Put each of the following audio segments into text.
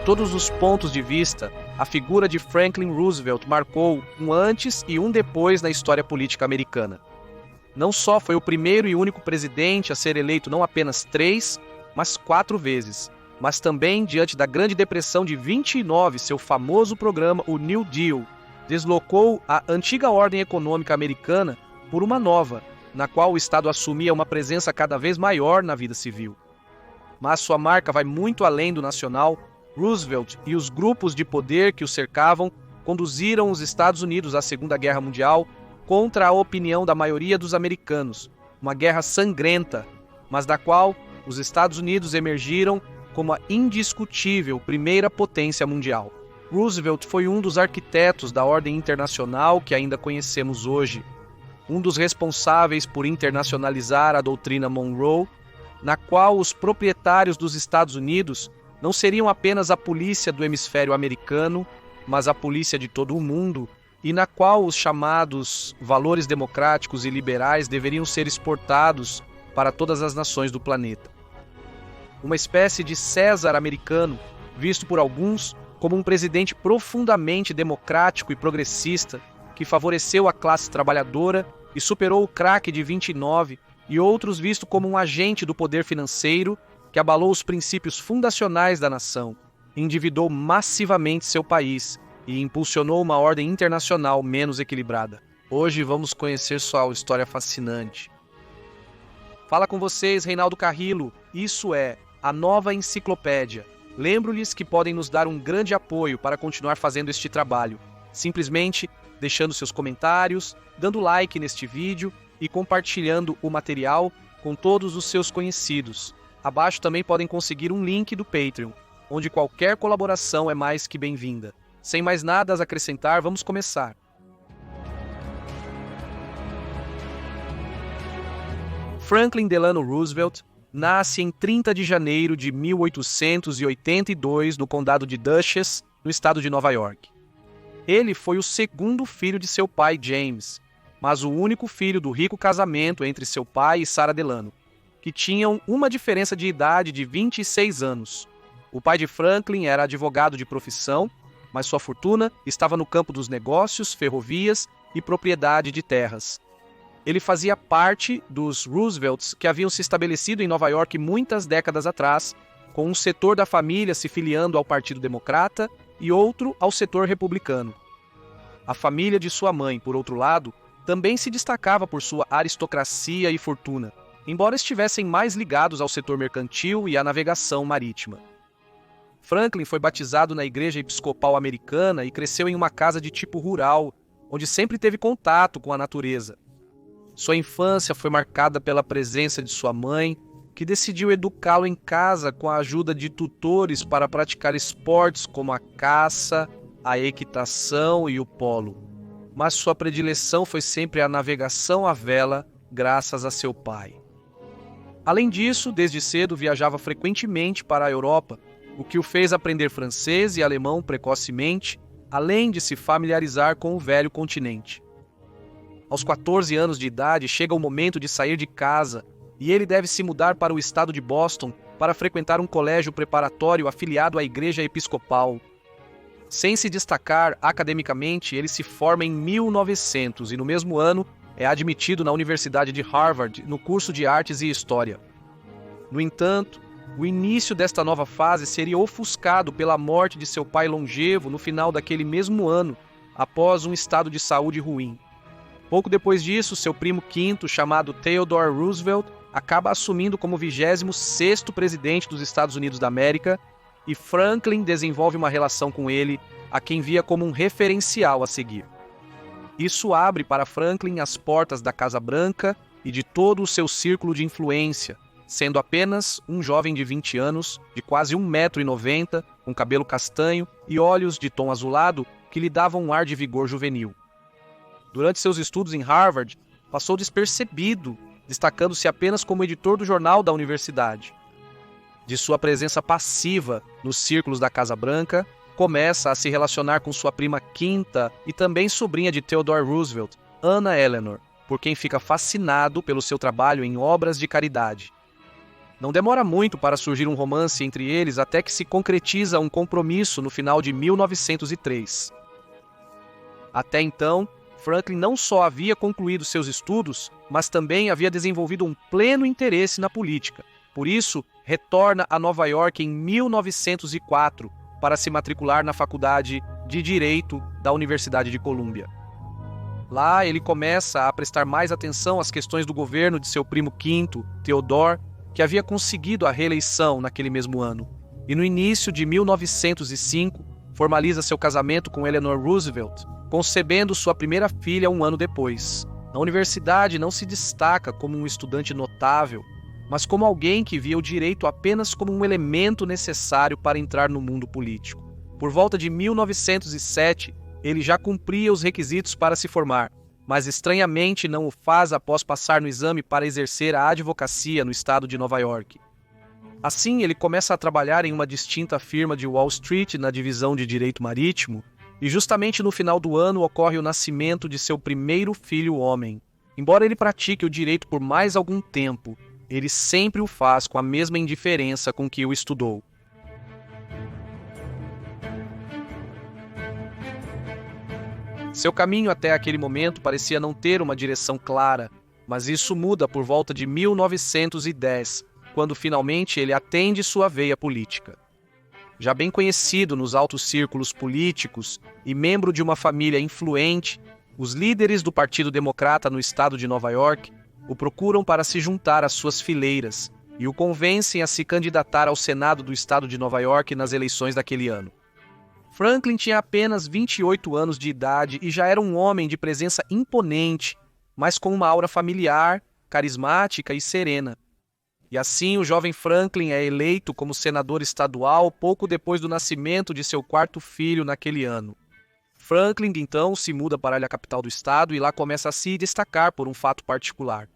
todos os pontos de vista, a figura de Franklin Roosevelt marcou um antes e um depois na história política americana. Não só foi o primeiro e único presidente a ser eleito não apenas 3, mas 4 vezes, mas também, diante da Grande Depressão de 29, seu famoso programa, o New Deal, deslocou a antiga ordem econômica americana por uma nova, na qual o Estado assumia uma presença cada vez maior na vida civil. Mas sua marca vai muito além do nacional. Roosevelt e os grupos de poder que o cercavam conduziram os Estados Unidos à Segunda Guerra Mundial contra a opinião da maioria dos americanos, uma guerra sangrenta, mas da qual os Estados Unidos emergiram como a indiscutível primeira potência mundial. Roosevelt foi um dos arquitetos da ordem internacional que ainda conhecemos hoje, um dos responsáveis por internacionalizar a doutrina Monroe, na qual os proprietários dos Estados Unidos não seriam apenas a polícia do hemisfério americano, mas a polícia de todo o mundo, e na qual os chamados valores democráticos e liberais deveriam ser exportados para todas as nações do planeta. Uma espécie de César americano, visto por alguns como um presidente profundamente democrático e progressista, que favoreceu a classe trabalhadora e superou o crack de 29, e outros visto como um agente do poder financeiro que abalou os princípios fundacionais da nação, endividou massivamente seu país e impulsionou uma ordem internacional menos equilibrada. Hoje vamos conhecer sua história fascinante. Fala com vocês, Reinaldo Carrillo. Isso é a Nova Enciclopédia. Lembro-lhes que podem nos dar um grande apoio para continuar fazendo este trabalho, simplesmente deixando seus comentários, dando like neste vídeo e compartilhando o material com todos os seus conhecidos. Abaixo também podem conseguir um link do Patreon, onde qualquer colaboração é mais que bem-vinda. Sem mais nada a acrescentar, vamos começar. Franklin Delano Roosevelt nasce em 30 de janeiro de 1882 no condado de Dutchess, no estado de Nova York. Ele foi o segundo filho de seu pai, James, mas o único filho do rico casamento entre seu pai e Sarah Delano, que tinham uma diferença de idade de 26 anos. O pai de Franklin era advogado de profissão, mas sua fortuna estava no campo dos negócios, ferrovias e propriedade de terras. Ele fazia parte dos Roosevelts que haviam se estabelecido em Nova York muitas décadas atrás, com um setor da família se filiando ao Partido Democrata e outro ao setor republicano. A família de sua mãe, por outro lado, também se destacava por sua aristocracia e fortuna, embora estivessem mais ligados ao setor mercantil e à navegação marítima. Franklin foi batizado na Igreja Episcopal Americana e cresceu em uma casa de tipo rural, onde sempre teve contato com a natureza. Sua infância foi marcada pela presença de sua mãe, que decidiu educá-lo em casa com a ajuda de tutores para praticar esportes como a caça, a equitação e o polo. Mas sua predileção foi sempre a navegação à vela, graças a seu pai. Além disso, desde cedo viajava frequentemente para a Europa, o que o fez aprender francês e alemão precocemente, além de se familiarizar com o velho continente. Aos 14 anos de idade, chega o momento de sair de casa e ele deve se mudar para o estado de Boston para frequentar um colégio preparatório afiliado à Igreja Episcopal. Sem se destacar academicamente, ele se forma em 1900 e no mesmo ano é admitido na Universidade de Harvard no curso de Artes e História. No entanto, o início desta nova fase seria ofuscado pela morte de seu pai longevo no final daquele mesmo ano, após um estado de saúde ruim. Pouco depois disso, seu primo quinto, chamado Theodore Roosevelt, acaba assumindo como 26º presidente dos Estados Unidos da América, e Franklin desenvolve uma relação com ele, a quem via como um referencial a seguir. Isso abre para Franklin as portas da Casa Branca e de todo o seu círculo de influência, sendo apenas um jovem de 20 anos, de quase 1,90 m, com cabelo castanho e olhos de tom azulado que lhe davam um ar de vigor juvenil. Durante seus estudos em Harvard, passou despercebido, destacando-se apenas como editor do jornal da universidade. De sua presença passiva nos círculos da Casa Branca, começa a se relacionar com sua prima quinta e também sobrinha de Theodore Roosevelt, Anna Eleanor, por quem fica fascinado pelo seu trabalho em obras de caridade. Não demora muito para surgir um romance entre eles até que se concretiza um compromisso no final de 1903. Até então, Franklin não só havia concluído seus estudos, mas também havia desenvolvido um pleno interesse na política. Por isso, retorna a Nova York em 1904 para se matricular na Faculdade de Direito da Universidade de Colômbia. Lá, ele começa a prestar mais atenção às questões do governo de seu primo quinto, Theodore, que havia conseguido a reeleição naquele mesmo ano. E no início de 1905, formaliza seu casamento com Eleanor Roosevelt, concebendo sua primeira filha um ano depois. Na universidade, não se destaca como um estudante notável, mas como alguém que via o direito apenas como um elemento necessário para entrar no mundo político. Por volta de 1907, ele já cumpria os requisitos para se formar, mas estranhamente não o faz após passar no exame para exercer a advocacia no estado de Nova York. Assim, ele começa a trabalhar em uma distinta firma de Wall Street na divisão de direito marítimo, e justamente no final do ano ocorre o nascimento de seu primeiro filho homem. Embora ele pratique o direito por mais algum tempo, ele sempre o faz com a mesma indiferença com que o estudou. Seu caminho até aquele momento parecia não ter uma direção clara, mas isso muda por volta de 1910, quando finalmente ele atende sua veia política. Já bem conhecido nos altos círculos políticos e membro de uma família influente, os líderes do Partido Democrata no estado de Nova York o procuram para se juntar às suas fileiras e o convencem a se candidatar ao Senado do estado de Nova York nas eleições daquele ano. Franklin tinha apenas 28 anos de idade e já era um homem de presença imponente, mas com uma aura familiar, carismática e serena. E assim o jovem Franklin é eleito como senador estadual pouco depois do nascimento de seu quarto filho naquele ano. Franklin, então, se muda para a capital do estado e lá começa a se destacar por um fato particular.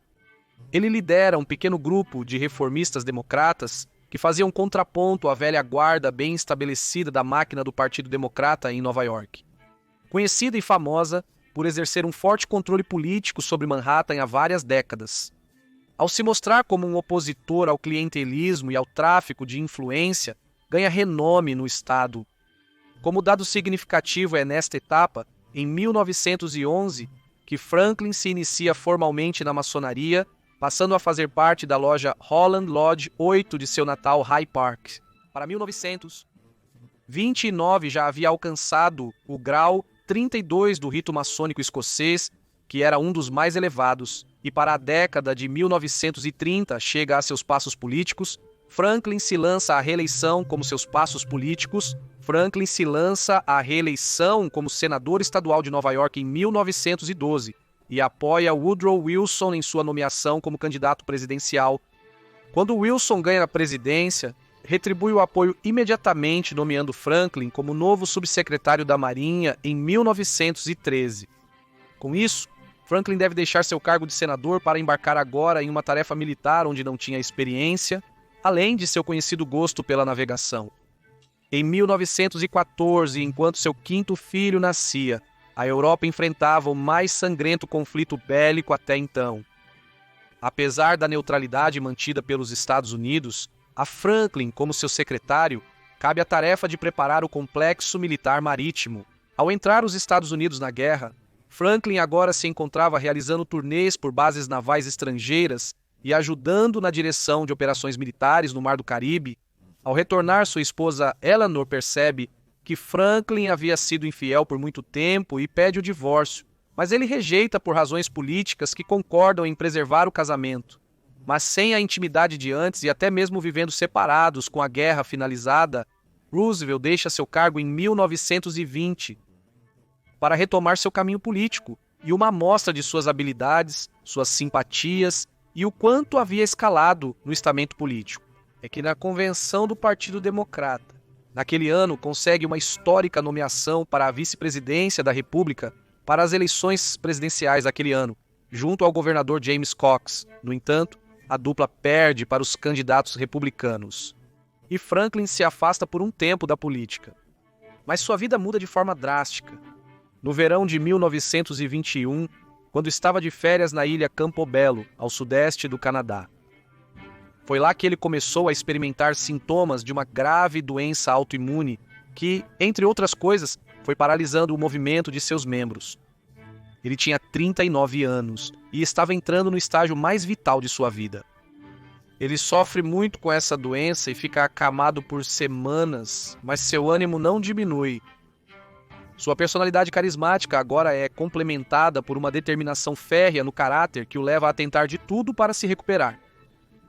Ele lidera um pequeno grupo de reformistas democratas que faziam contraponto à velha guarda bem estabelecida da máquina do Partido Democrata em Nova York. Conhecida e famosa por exercer um forte controle político sobre Manhattan há várias décadas. Ao se mostrar como um opositor ao clientelismo e ao tráfico de influência, ganha renome no estado. Como dado significativo é nesta etapa, em 1911, que Franklin se inicia formalmente na maçonaria, passando a fazer parte da loja Holland Lodge 8 de seu natal High Park. Para 1929 já havia alcançado o grau 32 do rito maçônico escocês, que era um dos mais elevados, e para a década de 1930 chega a seus passos políticos. Franklin se lança à reeleição como senador estadual de Nova York em 1912 e apoia Woodrow Wilson em sua nomeação como candidato presidencial. Quando Wilson ganha a presidência, retribui o apoio imediatamente, nomeando Franklin como novo subsecretário da Marinha em 1913. Com isso, Franklin deve deixar seu cargo de senador para embarcar agora em uma tarefa militar onde não tinha experiência, além de seu conhecido gosto pela navegação. Em 1914, enquanto seu quinto filho nascia, a Europa enfrentava o mais sangrento conflito bélico até então. Apesar da neutralidade mantida pelos Estados Unidos, a Franklin, como seu secretário, cabe a tarefa de preparar o complexo militar marítimo. Ao entrar os Estados Unidos na guerra, Franklin agora se encontrava realizando turnês por bases navais estrangeiras e ajudando na direção de operações militares no Mar do Caribe. Ao retornar, sua esposa Eleanor percebe que Franklin havia sido infiel por muito tempo e pede o divórcio, mas ele rejeita por razões políticas que concordam em preservar o casamento. Mas sem a intimidade de antes e até mesmo vivendo separados com a guerra finalizada, Roosevelt deixa seu cargo em 1920 para retomar seu caminho político, e uma amostra de suas habilidades, suas simpatias e o quanto havia escalado no estamento político é que na convenção do Partido Democrata, naquele ano, consegue uma histórica nomeação para a vice-presidência da República para as eleições presidenciais daquele ano, junto ao governador James Cox. No entanto, a dupla perde para os candidatos republicanos. E Franklin se afasta por um tempo da política. Mas sua vida muda de forma drástica. No verão de 1921, quando estava de férias na ilha Campobello, ao sudeste do Canadá. Foi lá que ele começou a experimentar sintomas de uma grave doença autoimune que, entre outras coisas, foi paralisando o movimento de seus membros. Ele tinha 39 anos e estava entrando no estágio mais vital de sua vida. Ele sofre muito com essa doença e fica acamado por semanas, mas seu ânimo não diminui. Sua personalidade carismática agora é complementada por uma determinação férrea no caráter que o leva a tentar de tudo para se recuperar.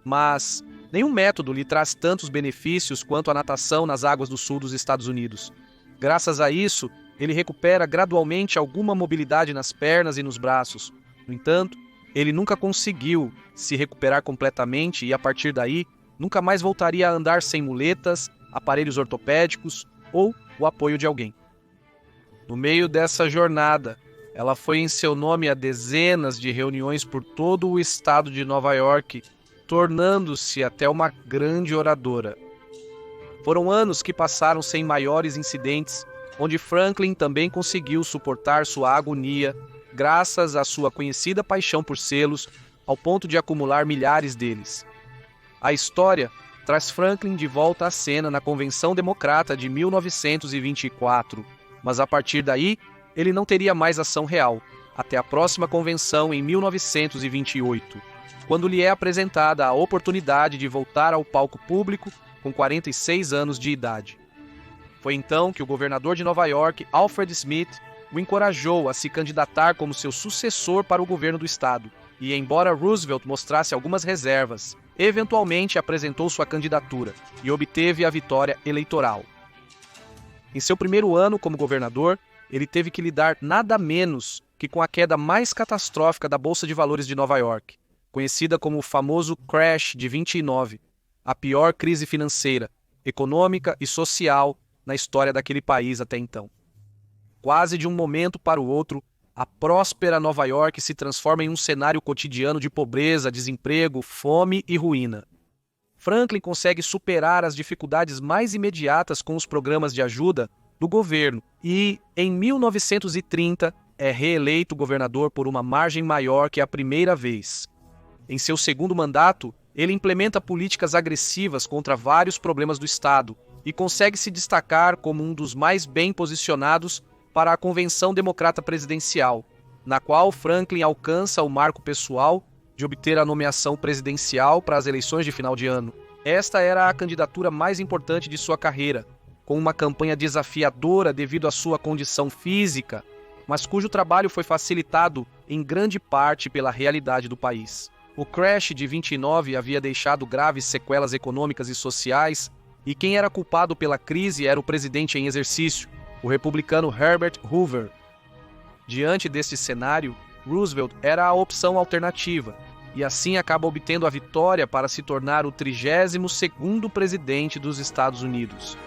Mas nenhum método lhe traz tantos benefícios quanto a natação nas águas do sul dos Estados Unidos. Graças a isso, ele recupera gradualmente alguma mobilidade nas pernas e nos braços. No entanto, ele nunca conseguiu se recuperar completamente e, a partir daí, nunca mais voltaria a andar sem muletas, aparelhos ortopédicos ou o apoio de alguém. No meio dessa jornada, ela foi em seu nome a dezenas de reuniões por todo o estado de Nova York, tornando-se até uma grande oradora. Foram anos que passaram sem maiores incidentes, onde Franklin também conseguiu suportar sua agonia, graças à sua conhecida paixão por selos, ao ponto de acumular milhares deles. A história traz Franklin de volta à cena na Convenção Democrata de 1924, mas a partir daí ele não teria mais ação real, até a próxima convenção em 1928, quando lhe é apresentada a oportunidade de voltar ao palco público com 46 anos de idade. Foi então que o governador de Nova York, Alfred Smith, o encorajou a se candidatar como seu sucessor para o governo do estado, e embora Roosevelt mostrasse algumas reservas, eventualmente apresentou sua candidatura e obteve a vitória eleitoral. Em seu primeiro ano como governador, ele teve que lidar nada menos que com a queda mais catastrófica da Bolsa de Valores de Nova York, conhecida como o famoso Crash de 29, a pior crise financeira, econômica e social na história daquele país até então. Quase de um momento para o outro, a próspera Nova York se transforma em um cenário cotidiano de pobreza, desemprego, fome e ruína. Franklin consegue superar as dificuldades mais imediatas com os programas de ajuda do governo e, em 1930, é reeleito governador por uma margem maior que a primeira vez. Em seu segundo mandato, ele implementa políticas agressivas contra vários problemas do Estado e consegue se destacar como um dos mais bem posicionados para a Convenção Democrata Presidencial, na qual Franklin alcança o marco pessoal de obter a nomeação presidencial para as eleições de final de ano. Esta era a candidatura mais importante de sua carreira, com uma campanha desafiadora devido à sua condição física, mas cujo trabalho foi facilitado em grande parte pela realidade do país. O crash de 29 havia deixado graves sequelas econômicas e sociais, e quem era culpado pela crise era o presidente em exercício, o republicano Herbert Hoover. Diante deste cenário, Roosevelt era a opção alternativa, e assim acaba obtendo a vitória para se tornar o 32º presidente dos Estados Unidos.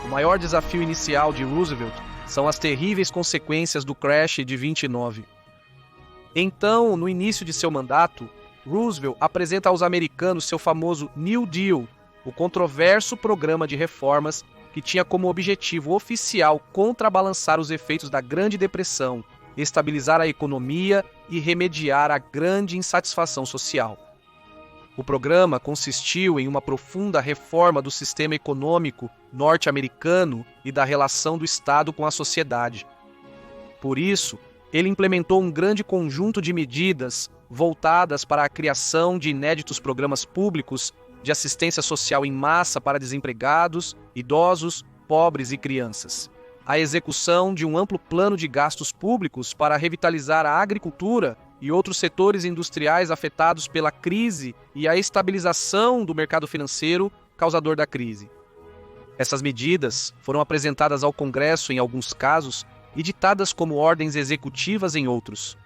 O maior desafio inicial de Roosevelt são as terríveis consequências do crash de 29. Então, no início de seu mandato, Roosevelt apresenta aos americanos seu famoso New Deal, o controverso programa de reformas que tinha como objetivo oficial contrabalançar os efeitos da Grande Depressão, estabilizar a economia e remediar a grande insatisfação social. O programa consistiu em uma profunda reforma do sistema econômico norte-americano e da relação do Estado com a sociedade. Por isso, ele implementou um grande conjunto de medidas voltadas para a criação de inéditos programas públicos de assistência social em massa para desempregados, idosos, pobres e crianças. A execução de um amplo plano de gastos públicos para revitalizar a agricultura e outros setores industriais afetados pela crise e a estabilização do mercado financeiro causador da crise. Essas medidas foram apresentadas ao Congresso em alguns casos e ditadas como ordens executivas em outros.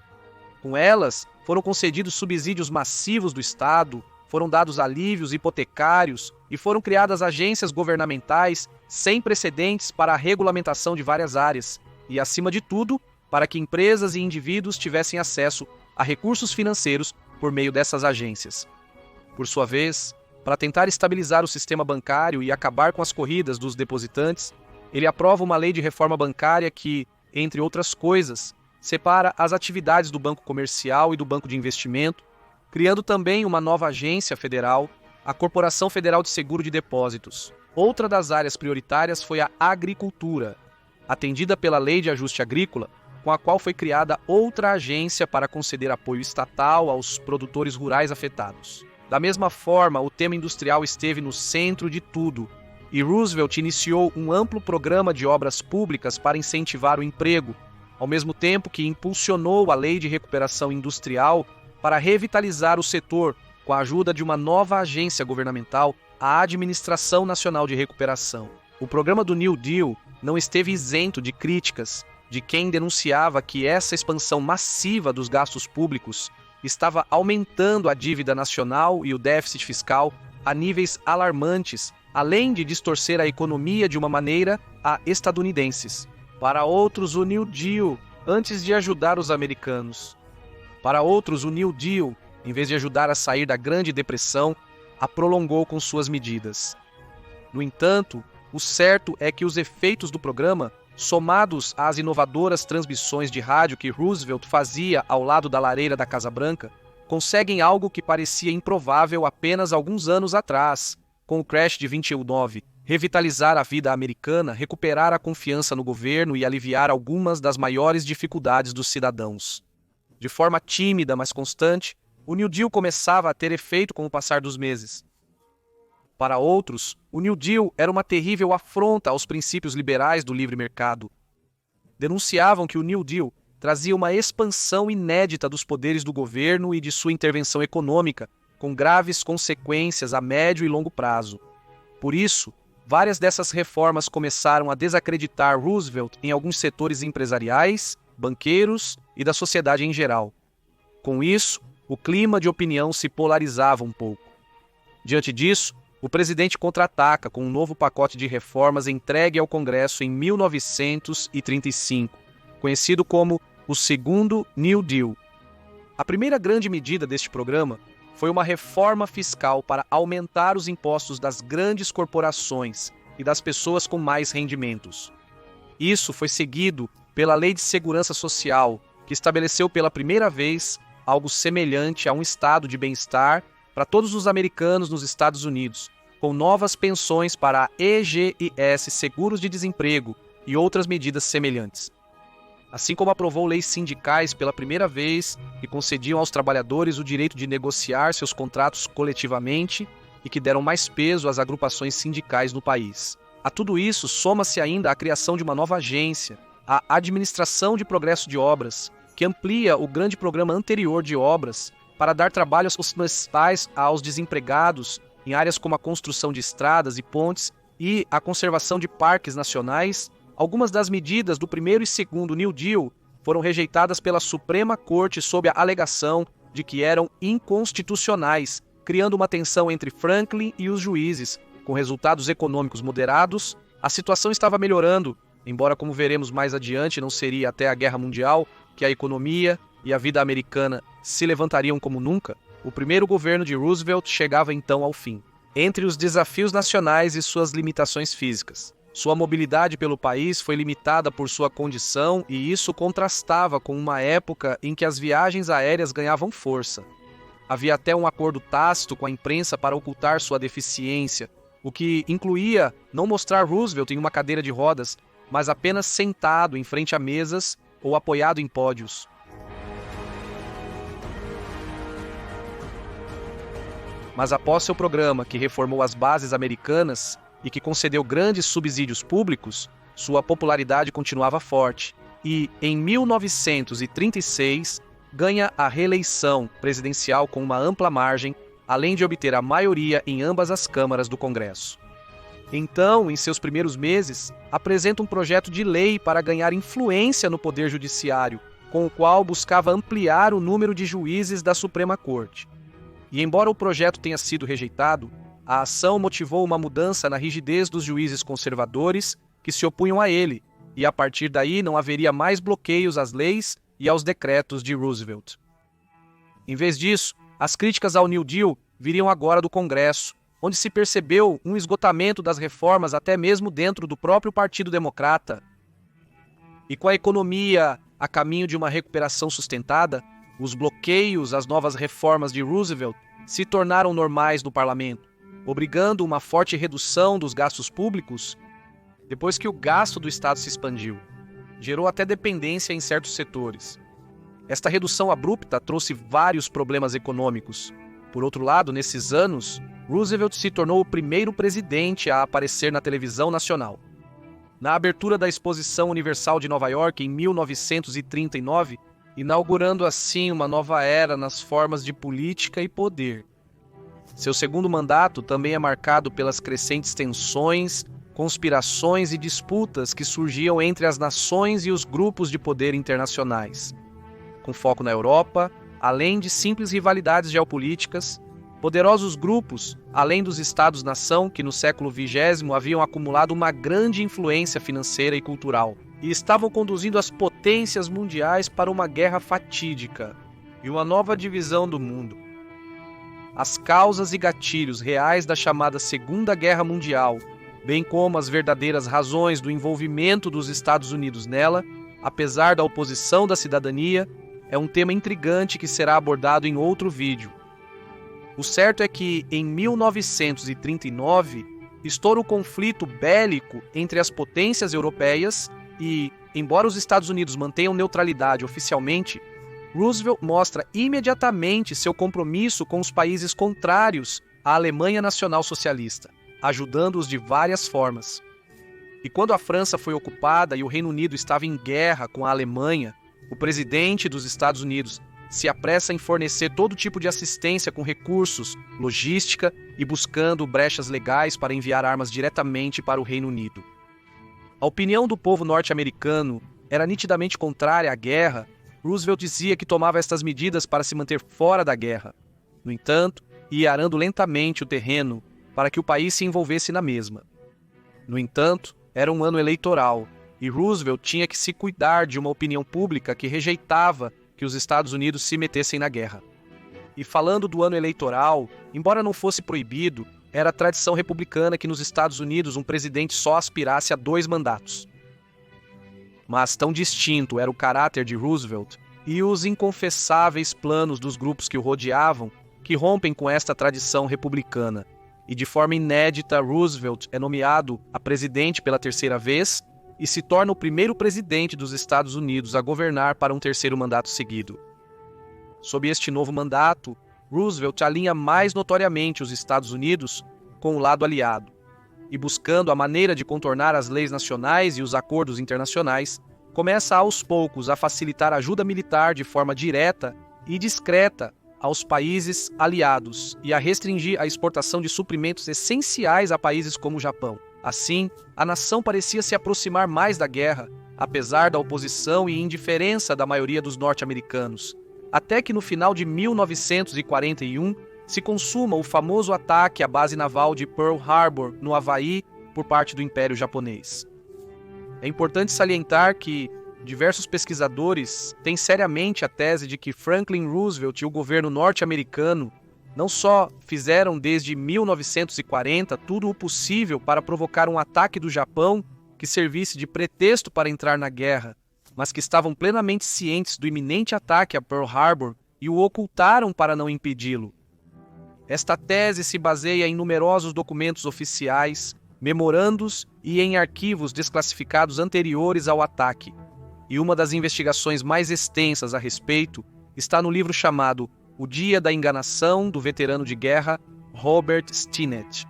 Com elas, foram concedidos subsídios massivos do Estado, foram dados alívios hipotecários e foram criadas agências governamentais sem precedentes para a regulamentação de várias áreas e, acima de tudo, para que empresas e indivíduos tivessem acesso a recursos financeiros por meio dessas agências. Por sua vez, para tentar estabilizar o sistema bancário e acabar com as corridas dos depositantes, ele aprova uma lei de reforma bancária que, entre outras coisas, separa as atividades do Banco Comercial e do Banco de Investimento, criando também uma nova agência federal, a Corporação Federal de Seguro de Depósitos. Outra das áreas prioritárias foi a agricultura, atendida pela Lei de Ajuste Agrícola, com a qual foi criada outra agência para conceder apoio estatal aos produtores rurais afetados. Da mesma forma, o tema industrial esteve no centro de tudo, e Roosevelt iniciou um amplo programa de obras públicas para incentivar o emprego, ao mesmo tempo que impulsionou a Lei de Recuperação Industrial para revitalizar o setor com a ajuda de uma nova agência governamental, a Administração Nacional de Recuperação. O programa do New Deal não esteve isento de críticas de quem denunciava que essa expansão massiva dos gastos públicos estava aumentando a dívida nacional e o déficit fiscal a níveis alarmantes, além de distorcer a economia de uma maneira a estadunidenses. Para outros, o New Deal, antes de ajudar os americanos. Para outros, o New Deal, em vez de ajudar a sair da Grande Depressão, a prolongou com suas medidas. No entanto, o certo é que os efeitos do programa, somados às inovadoras transmissões de rádio que Roosevelt fazia ao lado da lareira da Casa Branca, conseguem algo que parecia improvável apenas alguns anos atrás, com o crash de 29, revitalizar a vida americana, recuperar a confiança no governo e aliviar algumas das maiores dificuldades dos cidadãos. De forma tímida, mas constante, o New Deal começava a ter efeito com o passar dos meses. Para outros, o New Deal era uma terrível afronta aos princípios liberais do livre mercado. Denunciavam que o New Deal trazia uma expansão inédita dos poderes do governo e de sua intervenção econômica, com graves consequências a médio e longo prazo. Por isso, várias dessas reformas começaram a desacreditar Roosevelt em alguns setores empresariais, banqueiros e da sociedade em geral. Com isso, o clima de opinião se polarizava um pouco. Diante disso, o presidente contra-ataca com um novo pacote de reformas entregue ao Congresso em 1935, conhecido como o Segundo New Deal. A primeira grande medida deste programa foi uma reforma fiscal para aumentar os impostos das grandes corporações e das pessoas com mais rendimentos. Isso foi seguido pela Lei de Segurança Social, que estabeleceu pela primeira vez algo semelhante a um estado de bem-estar para todos os americanos nos Estados Unidos, com novas pensões para a EGIS, seguros de desemprego e outras medidas semelhantes. Assim como aprovou leis sindicais pela primeira vez que concediam aos trabalhadores o direito de negociar seus contratos coletivamente e que deram mais peso às agrupações sindicais no país. A tudo isso soma-se ainda a criação de uma nova agência, a Administração de Progresso de Obras, que amplia o grande programa anterior de obras para dar trabalho aos municipais, aos desempregados, em áreas como a construção de estradas e pontes e a conservação de parques nacionais. Algumas das medidas do primeiro e segundo New Deal foram rejeitadas pela Suprema Corte sob a alegação de que eram inconstitucionais, criando uma tensão entre Franklin e os juízes. Com resultados econômicos moderados, a situação estava melhorando, embora, como veremos mais adiante, não seria até a Guerra Mundial que a economia e a vida americana se levantariam como nunca. O primeiro governo de Roosevelt chegava então ao fim. Entre os desafios nacionais e suas limitações físicas, sua mobilidade pelo país foi limitada por sua condição e isso contrastava com uma época em que as viagens aéreas ganhavam força. Havia até um acordo tácito com a imprensa para ocultar sua deficiência, o que incluía não mostrar Roosevelt em uma cadeira de rodas, mas apenas sentado em frente a mesas ou apoiado em pódios. Mas após seu programa, que reformou as bases americanas e que concedeu grandes subsídios públicos, sua popularidade continuava forte e, em 1936, ganha a reeleição presidencial com uma ampla margem, além de obter a maioria em ambas as câmaras do Congresso. Então, em seus primeiros meses, apresenta um projeto de lei para ganhar influência no Poder Judiciário, com o qual buscava ampliar o número de juízes da Suprema Corte. E embora o projeto tenha sido rejeitado, a ação motivou uma mudança na rigidez dos juízes conservadores que se opunham a ele, e a partir daí não haveria mais bloqueios às leis e aos decretos de Roosevelt. Em vez disso, as críticas ao New Deal viriam agora do Congresso, onde se percebeu um esgotamento das reformas até mesmo dentro do próprio Partido Democrata. E com a economia a caminho de uma recuperação sustentada, os bloqueios às novas reformas de Roosevelt se tornaram normais no parlamento, obrigando uma forte redução dos gastos públicos. Depois que o gasto do Estado se expandiu, gerou até dependência em certos setores. Esta redução abrupta trouxe vários problemas econômicos. Por outro lado, nesses anos, Roosevelt se tornou o primeiro presidente a aparecer na televisão nacional. Na abertura da Exposição Universal de Nova York em 1939, inaugurando assim uma nova era nas formas de política e poder. Seu segundo mandato também é marcado pelas crescentes tensões, conspirações e disputas que surgiam entre as nações e os grupos de poder internacionais. Com foco na Europa, além de simples rivalidades geopolíticas, poderosos grupos, além dos Estados-nação que no século XX haviam acumulado uma grande influência financeira e cultural, e estavam conduzindo as potências mundiais para uma guerra fatídica e uma nova divisão do mundo. As causas e gatilhos reais da chamada Segunda Guerra Mundial, bem como as verdadeiras razões do envolvimento dos Estados Unidos nela, apesar da oposição da cidadania, é um tema intrigante que será abordado em outro vídeo. O certo é que, em 1939, estoura o conflito bélico entre as potências europeias e, embora os Estados Unidos mantenham neutralidade oficialmente, Roosevelt mostra imediatamente seu compromisso com os países contrários à Alemanha Nacional Socialista, ajudando-os de várias formas. E quando a França foi ocupada e o Reino Unido estava em guerra com a Alemanha, o presidente dos Estados Unidos se apressa em fornecer todo tipo de assistência com recursos, logística e buscando brechas legais para enviar armas diretamente para o Reino Unido. A opinião do povo norte-americano era nitidamente contrária à guerra. Roosevelt dizia que tomava estas medidas para se manter fora da guerra. No entanto, ia arando lentamente o terreno para que o país se envolvesse na mesma. No entanto, era um ano eleitoral e Roosevelt tinha que se cuidar de uma opinião pública que rejeitava que os Estados Unidos se metessem na guerra. E falando do ano eleitoral, embora não fosse proibido, era tradição republicana que nos Estados Unidos um presidente só aspirasse a 2 mandatos. Mas tão distinto era o caráter de Roosevelt e os inconfessáveis planos dos grupos que o rodeavam que rompem com esta tradição republicana. E de forma inédita, Roosevelt é nomeado a presidente pela 3ª vez e se torna o primeiro presidente dos Estados Unidos a governar para um 3º mandato seguido. Sob este novo mandato, Roosevelt alinha mais notoriamente os Estados Unidos com o lado aliado, e buscando a maneira de contornar as leis nacionais e os acordos internacionais, começa aos poucos a facilitar ajuda militar de forma direta e discreta aos países aliados e a restringir a exportação de suprimentos essenciais a países como o Japão. Assim, a nação parecia se aproximar mais da guerra, apesar da oposição e indiferença da maioria dos norte-americanos, até que no final de 1941 se consuma o famoso ataque à base naval de Pearl Harbor, no Havaí, por parte do Império Japonês. É importante salientar que diversos pesquisadores têm seriamente a tese de que Franklin Roosevelt e o governo norte-americano não só fizeram desde 1940 tudo o possível para provocar um ataque do Japão que servisse de pretexto para entrar na guerra, mas que estavam plenamente cientes do iminente ataque a Pearl Harbor e o ocultaram para não impedi-lo. Esta tese se baseia em numerosos documentos oficiais, memorandos e em arquivos desclassificados anteriores ao ataque. E uma das investigações mais extensas a respeito está no livro chamado O Dia da Enganação, do veterano de guerra Robert Stinnett.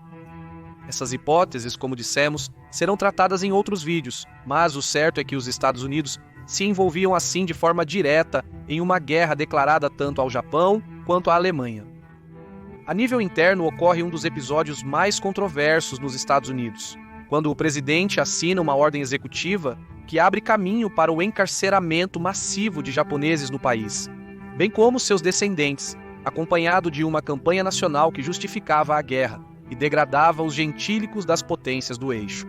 Essas hipóteses, como dissemos, serão tratadas em outros vídeos, mas o certo é que os Estados Unidos se envolviam assim de forma direta em uma guerra declarada tanto ao Japão quanto à Alemanha. A nível interno ocorre um dos episódios mais controversos nos Estados Unidos, quando o presidente assina uma ordem executiva que abre caminho para o encarceramento massivo de japoneses no país, bem como seus descendentes, acompanhado de uma campanha nacional que justificava a guerra e degradava os gentílicos das potências do eixo.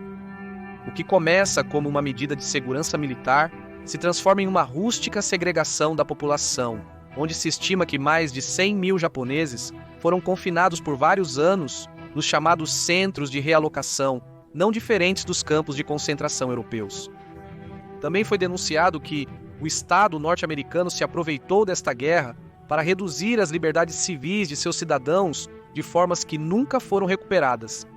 O que começa como uma medida de segurança militar se transforma em uma rústica segregação da população, onde se estima que mais de 100 mil japoneses foram confinados por vários anos nos chamados centros de realocação, não diferentes dos campos de concentração europeus. Também foi denunciado que o Estado norte-americano se aproveitou desta guerra para reduzir as liberdades civis de seus cidadãos de formas que nunca foram recuperadas.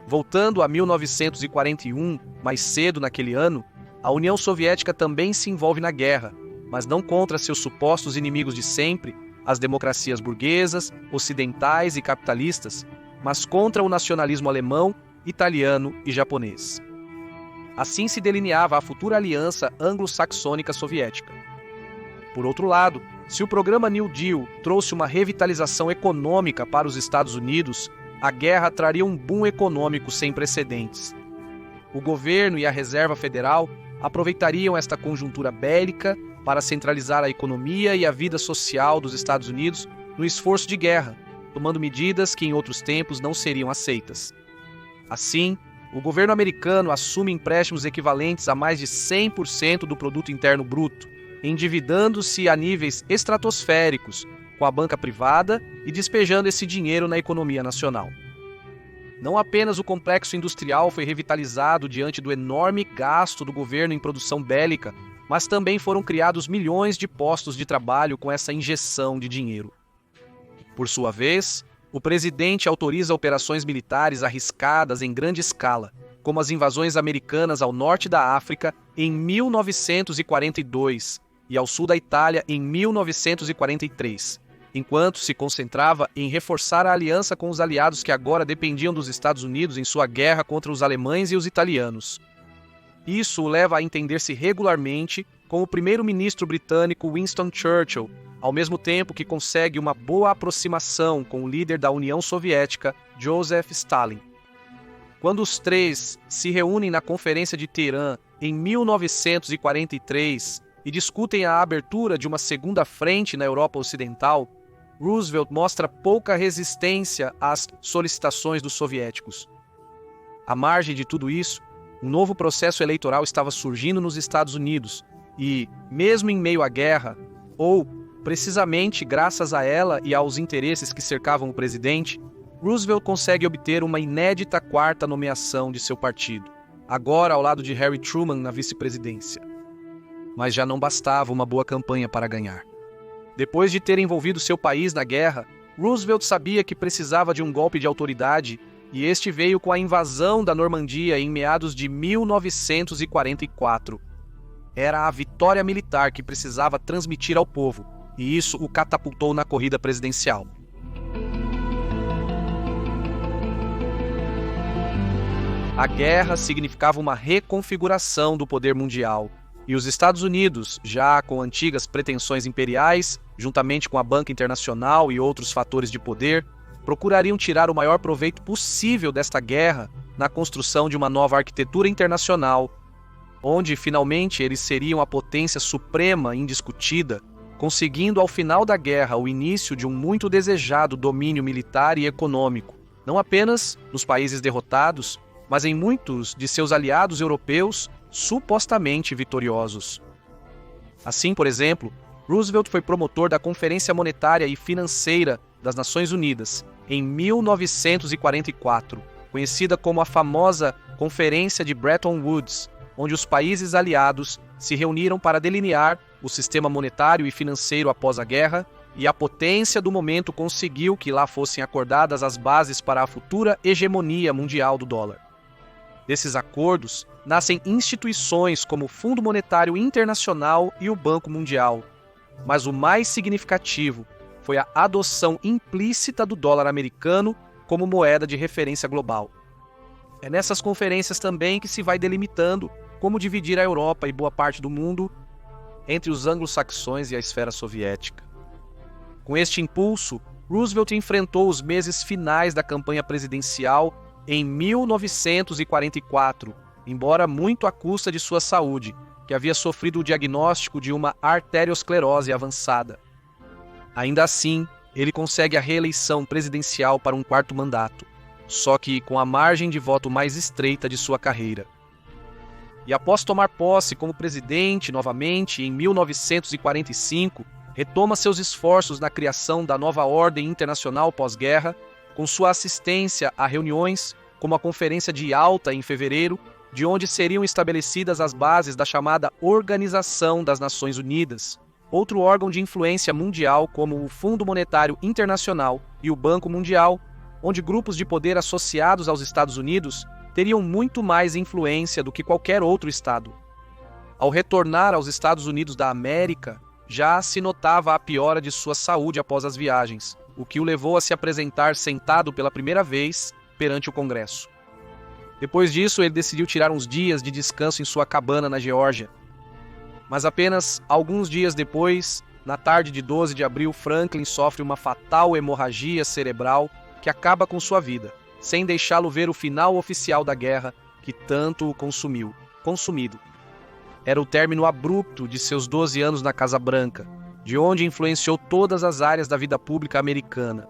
Voltando a 1941, mais cedo naquele ano, a União Soviética também se envolve na guerra, mas não contra seus supostos inimigos de sempre, as democracias burguesas, ocidentais e capitalistas, mas contra o nacionalismo alemão, italiano e japonês. Assim se delineava a futura aliança anglo-saxônica soviética. Por outro lado, se o programa New Deal trouxe uma revitalização econômica para os Estados Unidos, a guerra traria um boom econômico sem precedentes. O governo e a Reserva Federal aproveitariam esta conjuntura bélica para centralizar a economia e a vida social dos Estados Unidos no esforço de guerra, tomando medidas que em outros tempos não seriam aceitas. Assim, o governo americano assume empréstimos equivalentes a mais de 100% do produto interno bruto, endividando-se a níveis estratosféricos com a banca privada e despejando esse dinheiro na economia nacional. Não apenas o complexo industrial foi revitalizado diante do enorme gasto do governo em produção bélica, mas também foram criados milhões de postos de trabalho com essa injeção de dinheiro. Por sua vez, o presidente autoriza operações militares arriscadas em grande escala, como as invasões americanas ao norte da África em 1942 e ao sul da Itália em 1943, enquanto se concentrava em reforçar a aliança com os aliados que agora dependiam dos Estados Unidos em sua guerra contra os alemães e os italianos. Isso o leva a entender-se regularmente com o primeiro-ministro britânico Winston Churchill, ao mesmo tempo que consegue uma boa aproximação com o líder da União Soviética, Joseph Stalin. Quando os três se reúnem na Conferência de Teherã em 1943 e discutem a abertura de uma segunda frente na Europa Ocidental, Roosevelt mostra pouca resistência às solicitações dos soviéticos. À margem de tudo isso, um novo processo eleitoral estava surgindo nos Estados Unidos e, mesmo em meio à guerra, ou precisamente graças a ela e aos interesses que cercavam o presidente, Roosevelt consegue obter uma inédita quarta nomeação de seu partido, agora ao lado de Harry Truman na vice-presidência. Mas já não bastava uma boa campanha para ganhar. Depois de ter envolvido seu país na guerra, Roosevelt sabia que precisava de um golpe de autoridade e este veio com a invasão da Normandia em meados de 1944. Era a vitória militar que precisava transmitir ao povo, e isso o catapultou na corrida presidencial. A guerra significava uma reconfiguração do poder mundial, e os Estados Unidos, já com antigas pretensões imperiais, juntamente com a Banca Internacional e outros fatores de poder, procurariam tirar o maior proveito possível desta guerra na construção de uma nova arquitetura internacional, onde finalmente eles seriam a potência suprema indiscutida, conseguindo ao final da guerra o início de um muito desejado domínio militar e econômico, não apenas nos países derrotados, mas em muitos de seus aliados europeus supostamente vitoriosos. Assim, por exemplo, Roosevelt foi promotor da Conferência Monetária e Financeira das Nações Unidas em 1944, conhecida como a famosa Conferência de Bretton Woods, onde os países aliados se reuniram para delinear o sistema monetário e financeiro após a guerra, e a potência do momento conseguiu que lá fossem acordadas as bases para a futura hegemonia mundial do dólar. Desses acordos nascem instituições como o Fundo Monetário Internacional e o Banco Mundial, mas o mais significativo foi a adoção implícita do dólar americano como moeda de referência global. É nessas conferências também que se vai delimitando como dividir a Europa e boa parte do mundo entre os anglo-saxões e a esfera soviética. Com este impulso, Roosevelt enfrentou os meses finais da campanha presidencial em 1944, embora muito à custa de sua saúde, que havia sofrido o diagnóstico de uma arteriosclerose avançada. Ainda assim, ele consegue a reeleição presidencial para um quarto mandato, só que com a margem de voto mais estreita de sua carreira. E após tomar posse como presidente novamente em 1945, retoma seus esforços na criação da nova ordem internacional pós-guerra, com sua assistência a reuniões como a Conferência de Yalta em fevereiro, de onde seriam estabelecidas as bases da chamada Organização das Nações Unidas, outro órgão de influência mundial como o Fundo Monetário Internacional e o Banco Mundial, onde grupos de poder associados aos Estados Unidos teriam muito mais influência do que qualquer outro Estado. Ao retornar aos Estados Unidos da América, já se notava a piora de sua saúde após as viagens, o que o levou a se apresentar sentado pela primeira vez perante o Congresso. Depois disso, ele decidiu tirar uns dias de descanso em sua cabana na Geórgia. Mas apenas alguns dias depois, na tarde de 12 de abril, Franklin sofre uma fatal hemorragia cerebral que acaba com sua vida, sem deixá-lo ver o final oficial da guerra que tanto o consumido. Era o término abrupto de seus 12 anos na Casa Branca, de onde influenciou todas as áreas da vida pública americana.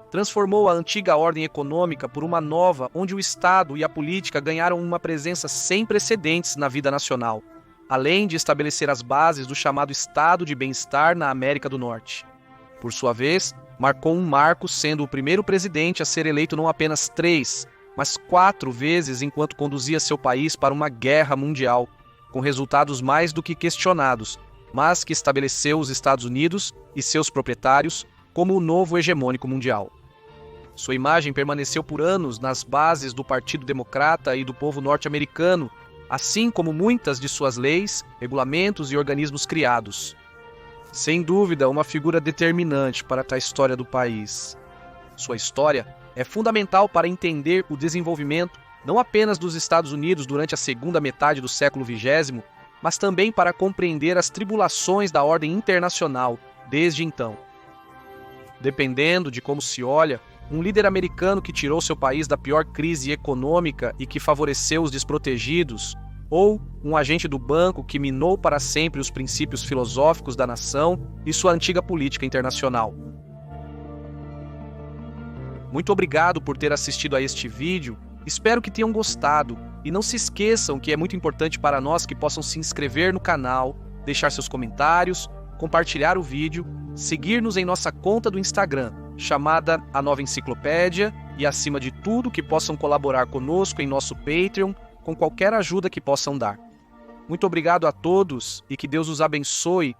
Transformou a antiga ordem econômica por uma nova, onde o Estado e a política ganharam uma presença sem precedentes na vida nacional, além de estabelecer as bases do chamado Estado de Bem-Estar na América do Norte. Por sua vez, marcou um marco sendo o primeiro presidente a ser eleito não apenas 3, mas 4 vezes enquanto conduzia seu país para uma guerra mundial, com resultados mais do que questionados, mas que estabeleceu os Estados Unidos e seus proprietários como o novo hegemônico mundial. Sua imagem permaneceu por anos nas bases do Partido Democrata e do povo norte-americano, assim como muitas de suas leis, regulamentos e organismos criados. Sem dúvida, uma figura determinante para a história do país. Sua história é fundamental para entender o desenvolvimento não apenas dos Estados Unidos durante a segunda metade do século XX, mas também para compreender as tribulações da ordem internacional desde então. Dependendo de como se olha, um líder americano que tirou seu país da pior crise econômica e que favoreceu os desprotegidos, ou um agente do banco que minou para sempre os princípios filosóficos da nação e sua antiga política internacional. Muito obrigado por ter assistido a este vídeo. Espero que tenham gostado e não se esqueçam que é muito importante para nós que possam se inscrever no canal, deixar seus comentários, compartilhar o vídeo, seguir-nos em nossa conta do Instagram, chamada A Nova Enciclopédia, e acima de tudo que possam colaborar conosco em nosso Patreon com qualquer ajuda que possam dar. Muito obrigado a todos e que Deus os abençoe